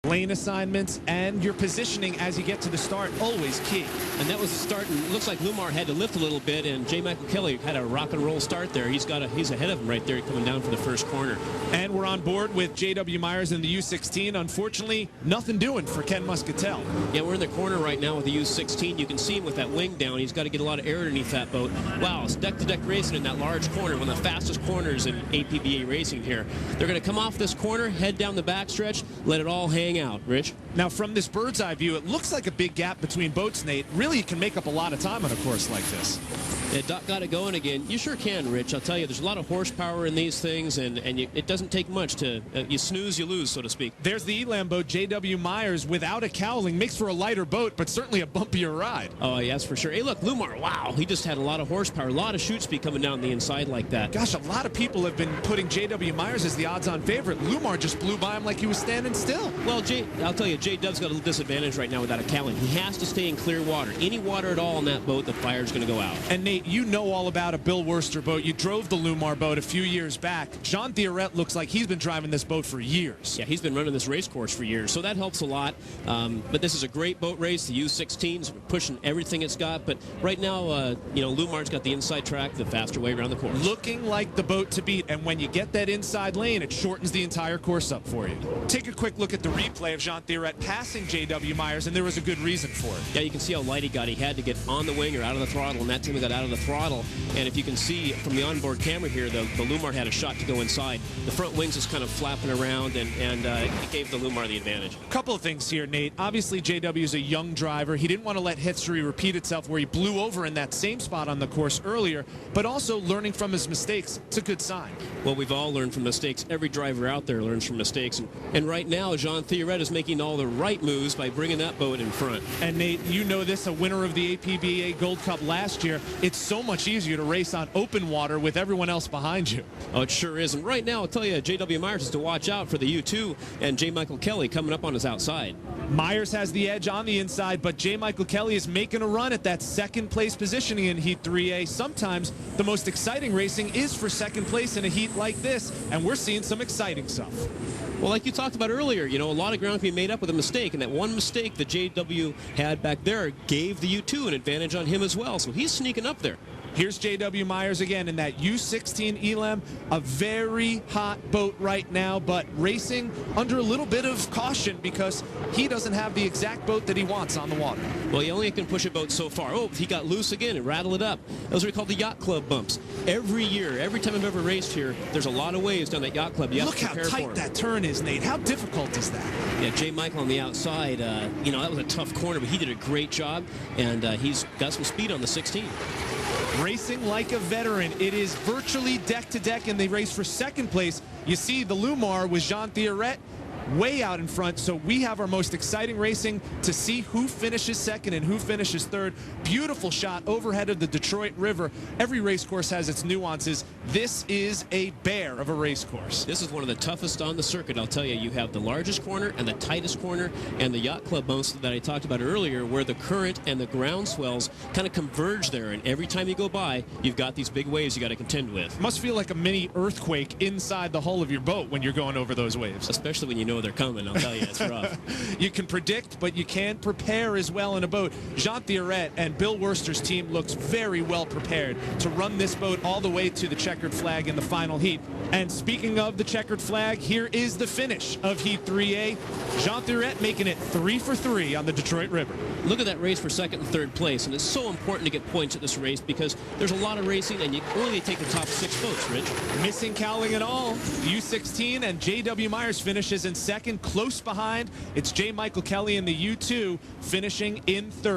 Lane assignments and your positioning as you get to the start, always key. And that was the start, and it looks like Lumar had to lift a little bit, and J. Michael Kelly had a rock and roll start there. He's ahead of him right there coming down for the first corner. And we're on board with J.W. Myers in the U16. Unfortunately, nothing doing for Ken Muscatel. Yeah, we're in the corner right now with the U16. You can see him with that wing down. He's got to get a lot of air underneath that boat. Wow, it's deck-to-deck racing in that large corner, one of the fastest corners in APBA racing here. They're going to come off this corner, head down the backstretch, let it all hang out. Rich? Now, from this bird's eye view, it looks like a big gap between boats, Nate. Really, you can make up a lot of time on a course like this. Yeah, Doc got it going again. You sure can, Rich. I'll tell you, there's a lot of horsepower in these things, and it doesn't take much to, you snooze, you lose, so to speak. There's the Elam boat, J.W. Myers, without a cowling. Makes for a lighter boat, but certainly a bumpier ride. Oh, yeah, that's for sure. Hey, look, Lumar, wow, he just had a lot of horsepower, a lot of chute speed coming down the inside like that. Gosh, a lot of people have been putting J.W. Myers as the odds-on favorite. Lumar just blew by him like he was standing still. Well, I'll tell you, J-Dub's got a little disadvantage right now without a cowling. He has to stay in clear water. Any water at all on that boat, the fire's going to go out. And, Nate, you know all about a Bill Worster boat. You drove the Lumar boat a few years back. Jean Theoret looks like he's been driving this boat for years. Yeah, he's been running this race course for years, so that helps a lot. But this is a great boat race. The U16's pushing everything it's got, but right now, Lumar's got the inside track, the faster way around the course. Looking like the boat to beat, and when you get that inside lane, it shortens the entire course up for you. Take a quick look at the replay of Jean Theoret passing J.W. Myers, and there was a good reason for it. Yeah, you can see how light he got. He had to get on the wing or out of the throttle, and that time he got out of the throttle. And if you can see from the onboard camera here, the Lumar had a shot to go inside. The front wings is kind of flapping around, and it gave the Lumar the advantage. A couple of things here, Nate. Obviously, J.W. is a young driver. He didn't want to let history repeat itself where he blew over in that same spot on the course earlier, but also learning from his mistakes. It's a good sign. Well, we've all learned from mistakes. Every driver out there learns from mistakes. And right now, Jean Theoret is making all the right moves by bringing that boat in front. And, Nate, you know this, a winner of the APBA Gold Cup last year. It's so much easier to race on open water with everyone else behind you. Oh, it sure is. And right now, I'll tell you, J.W. Myers is to watch out for the U2 and J. Michael Kelly coming up on his outside. Myers has the edge on the inside, but J. Michael Kelly is making a run at that second place positioning in Heat 3A. Sometimes the most exciting racing is for second place in a heat like this, and we're seeing some exciting stuff. Well, like you talked about earlier, a lot of ground can be made up with a mistake, and that one mistake that JW had back there gave the U2 an advantage on him as well, so he's sneaking up there. Here's J.W. Myers again in that U16 Elam, a very hot boat right now, but racing under a little bit of caution because he doesn't have the exact boat that he wants on the water. Well, he only can push a boat so far. Oh, he got loose again and rattled it up. Those are called the Yacht Club bumps. Every year, every time I've ever raced here, there's a lot he's down that Yacht Club. You Look how tight that turn is, Nate. How difficult is that? Yeah, J. Michael on the outside, that was a tough corner, but he did a great job, and he's got some speed on the 16. Racing like a veteran. It is virtually deck-to-deck, and they race for second place. You see the Lumar with Jean Theoret way out in front, so we have our most exciting racing to see who finishes second and who finishes third. Beautiful shot overhead of the Detroit River. Every race course has its nuances. This is a bear of a race course. This is one of the toughest on the circuit, I'll tell you. You have the largest corner and the tightest corner and the Yacht Club bumps that I talked about earlier, where the current and the ground swells kind of converge there, and every time you go by, you've got these big waves you got to contend with. Must feel like a mini earthquake inside the hull of your boat when you're going over those waves. Especially when you know they're coming, I'll tell you, it's rough. You can predict, but you can prepare as well in a boat. Jean Theoret and Bill Worster's team looks very well prepared to run this boat all the way to the checkered flag in the final heat. And speaking of the checkered flag, here is the finish of Heat 3A. Jean Theoret making it 3 for 3 on the Detroit River. Look at that race for second and third place, and it's so important to get points at this race because there's a lot of racing, and you only take the top 6 boats, Rich. Missing cowling at all. U16 and J.W. Myers finishes in second. Close behind, it's J. Michael Kelly in the U2 finishing in third.